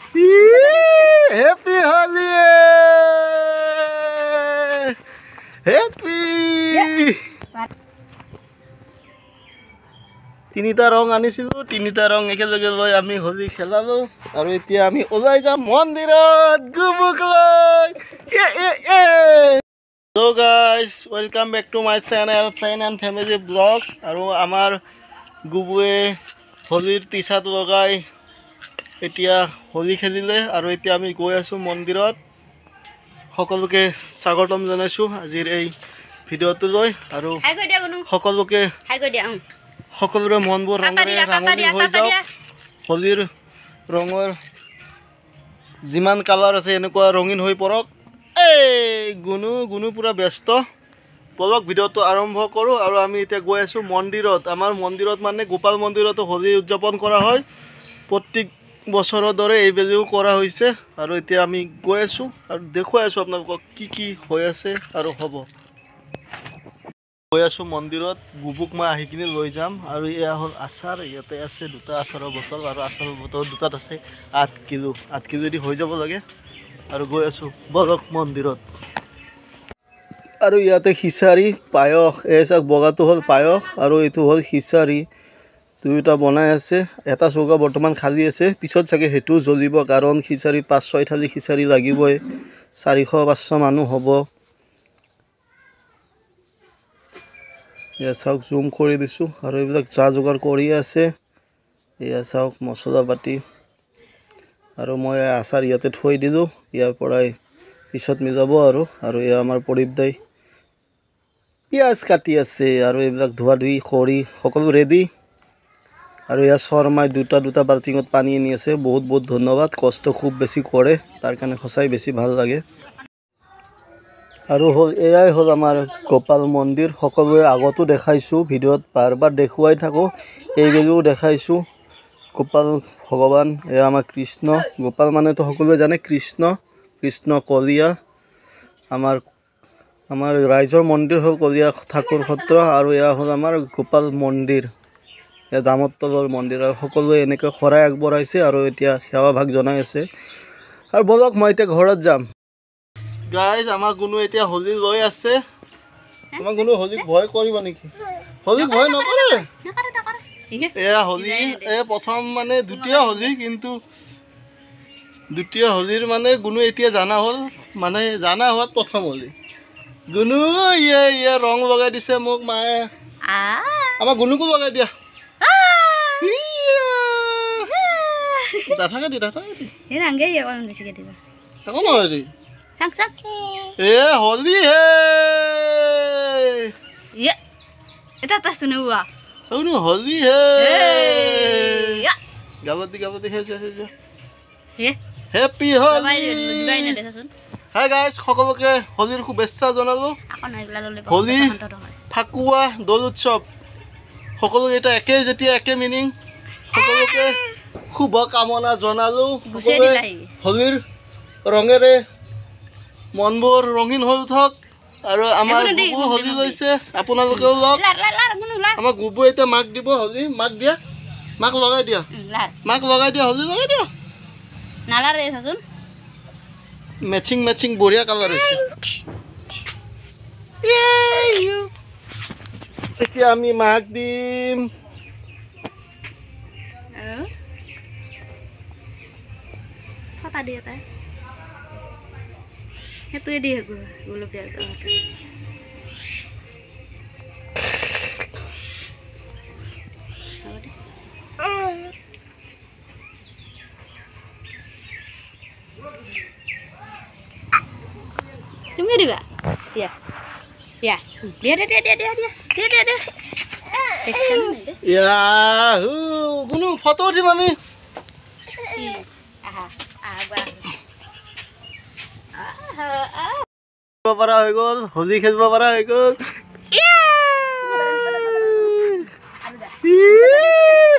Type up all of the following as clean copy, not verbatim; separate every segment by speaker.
Speaker 1: Happy Holi! Happy! তিনিটা ৰং আনিছিলোঁ, তিনিটা ৰং একেলগে লৈ আমি হোলী খেলালোঁ আৰু এতিয়া আমি ওলাই যাম মন্দিৰত গুবুক লৈ। Hello guys, welcome back to my channel Friend and Family Vlogs আৰু আমাৰ গুবুৱে হোলীৰ টি-চাৰ্ট লগাই এতিয়া হোলী খেলিলে আৰু এতিয়া আমি গৈ আছোঁ মন্দিৰত। সকলোকে স্বাগতম জনাইছোঁ আজিৰ এই ভিডিঅ'টো লৈ আৰু সকলোকে সকলোৰে মনবোৰ ৰঙেৰে ৰাঙলী হৈ যাওক। হোলীৰ ৰঙৰ যিমান কালাৰ আছে এনেকুৱা ৰঙীন হৈ পৰক। এই গুণু পুৰা ব্যস্ত। বলক ভিডিঅ'টো আৰম্ভ কৰোঁ আৰু আমি এতিয়া গৈ আছোঁ মন্দিৰত। আমাৰ মন্দিৰত মানে গোপাল মন্দিৰতো হোলী উদযাপন কৰা হয়। প্ৰত্যেক বছৰৰ দৰে এইবেলিও কৰা হৈছে আৰু এতিয়া আমি গৈ আছোঁ আৰু দেখুৱাই আছোঁ আপোনালোকক কি হৈ আছে আৰু হ'ব। গৈ আছোঁ মন্দিৰত, গুবুক মই আহি কিনে লৈ যাম আৰু এয়া হ'ল আচাৰ। ইয়াতে আছে দুটা আচাৰৰ বটল আৰু আচাৰৰ বটল দুটাত আছে 8 কিলো। 8 কিলো দি হৈ যাব লাগে আৰু গৈ আছোঁ বলক মন্দিৰত। আৰু ইয়াতে খিচাৰী পায়স, এই চাওক বগাটো হ'ল পায়স আৰু এইটো হ'ল খিচাৰী। দুয়োটা বনাই আছে। এটা চৌকা বৰ্তমান খালী আছে, পিছত চাগে সেইটোও জ্বলিব কাৰণ খিচাৰী 5-6 থালি খিচাৰী লাগিবই। 400-500 মানুহ হ'ব। এয়া চাওক জুম কৰি দিছোঁ আৰু এইবিলাক যা যোগাৰ কৰি আছে। এয়া চাওক মছলা পাতি আৰু মই আচাৰ ইয়াতে থৈ দিলোঁ, ইয়াৰ পৰাই পিছত মিলাব আৰু এয়া আমাৰ প্ৰদীপ দাই পিঁয়াজ কাটি আছে আৰু এইবিলাক ধোৱা ধুই কৰি সকলো ৰেডি। আৰু এয়া শৰ্মাই দুটা বাল্টিঙত পানী আনি আছে। বহুত ধন্যবাদ, কষ্ট খুব বেছি কৰে, তাৰ কাৰণে সঁচাই বেছি ভাল লাগে। আৰু এয়াই হ'ল আমাৰ গোপাল মন্দিৰ। সকলোৱে আগতো দেখাইছোঁ, ভিডিঅ'ত বাৰ দেখুৱাই থাকোঁ, এইবেলিও দেখাইছোঁ। গোপাল ভগৱান, এয়া আমাৰ কৃষ্ণ। গোপাল মানেতো সকলোৱে জানে কৃষ্ণ কলীয়া। আমাৰ ৰাইজৰ মন্দিৰ হ'ল কলীয়া ঠাকুৰ সত্ৰ আৰু এয়া হ'ল আমাৰ গোপাল মন্দিৰ। এয়া জামৰ তলৰ মন্দিৰ আৰু সকলোৱে এনেকৈ শৰাই আগবঢ়াইছে আৰু এতিয়া সেৱা ভাগ জনাই আছে। আৰু বলক মই এতিয়া ঘৰত যাম। গাইজ আমাৰ গুণু এতিয়া হোলী লৈ আছে। আমাৰ গুণু হোলীক ভয় কৰিব নেকি? হোলীক ভয় নকৰে। এয়া হোলী প্ৰথম মানে দ্বিতীয় হোলী, কিন্তু দ্বিতীয় হোলীৰ মানে গুণু এতিয়া জানা হ'ল, মানে জানা হোৱাত প্ৰথম হোলী। গুণু ইয়ে ৰং লগাই দিছে মোক মায়ে। আমাৰ গুণুকো লগাই দিয়া। দাঁঠাকে দি একো নহয় দি। এ হোলী হে হোলী হে গাবতি হেপী হোলী। হাই গাইজ, সকলোকে হোলীৰ শুভেচ্ছা জনালোঁ। হোলী, ফাকুৱা, দৌল উৎসৱ সকলো এটা একে, যেতিয়া একে মিনিং। সকলোকে শুভ কামনা জনালোঁ। সকলোৱে হোলীৰ ৰঙেৰে মনবোৰ ৰঙীন হৈ উঠক আৰু আমাৰ গুবু হোলী লৈছে, আপোনালোকেও লওক। আমাৰ গুবু এতিয়া মাক দিব হোলী। মাক দিয়া, মাক লগাই দিয়া, হোলী লগাই দিয়া। মেচিং বঢ়িয়া কালাৰ হৈছে। এতিয়া আমি মাক দিম।
Speaker 2: সেইটোৱে দিয়ে গোলপীয়া। তুমি দিবা
Speaker 1: গুণু ফটো উঠিম আমি। পৰা হৈ গ'ল, হোলী খেলিব পৰা হৈ গ'ল।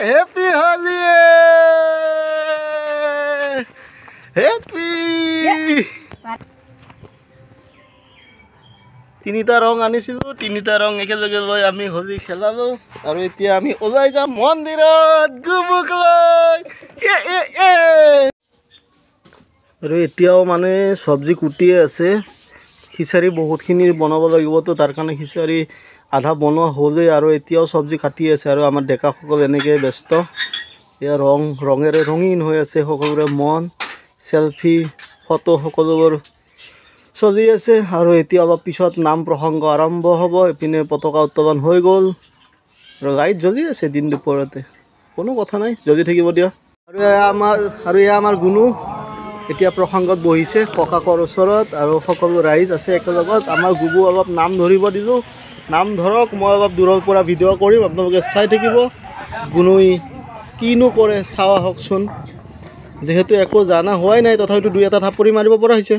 Speaker 1: Happy Holi, happy. তিনিটা ৰং আনিছিলোঁ, তিনিটা ৰং একেলগে লৈ আমি হোলী খেলালোঁ আৰু এতিয়া আমি ওলাই যাম মন্দিৰত গুবুক লৈ। আৰু এতিয়াও মানে চব্জি কুটিয়ে আছে খিচাৰি বহুতখিনি বনাব লাগিবতো তাৰ কাৰণে খিচাৰি আধা বনোৱা হ'লেই আৰু এতিয়াও চব্জি কাটি আছে আৰু আমাৰ ডেকাসকল এনেকৈ ব্যস্ত এয়া ৰঙেৰে ৰঙীন হৈ আছে সকলোৰে মন চেলফি ফটো সকলোবোৰ চলি আছে আৰু এতিয়া অলপ পিছত নাম প্ৰসংগ আৰম্ভ হ'ব এইপিনে পতাকা উত্তোলন হৈ গ'ল আৰু লাইট জ্বলি আছে দিন দুপৰতে কোনো কথা নাই জ্বলি থাকিব দিয়া আৰু এয়া আমাৰ গুণু এতিয়া প্ৰসংগত বহিছে ককাকৰ ওচৰত আৰু সকলো ৰাইজ আছে একেলগত আমাৰ গুবু অলপ নাম ধৰিব দিলোঁ নাম ধৰক মই অলপ দূৰৰ পৰা ভিডিঅ' কৰিম আপোনালোকে চাই থাকিব গুণুই কিনো কৰে চাওঁ আহকচোন যিহেতু একো জানা হোৱাই নাই তথাপিতো দুই এটা থাপৰি মাৰিব পৰা হৈছে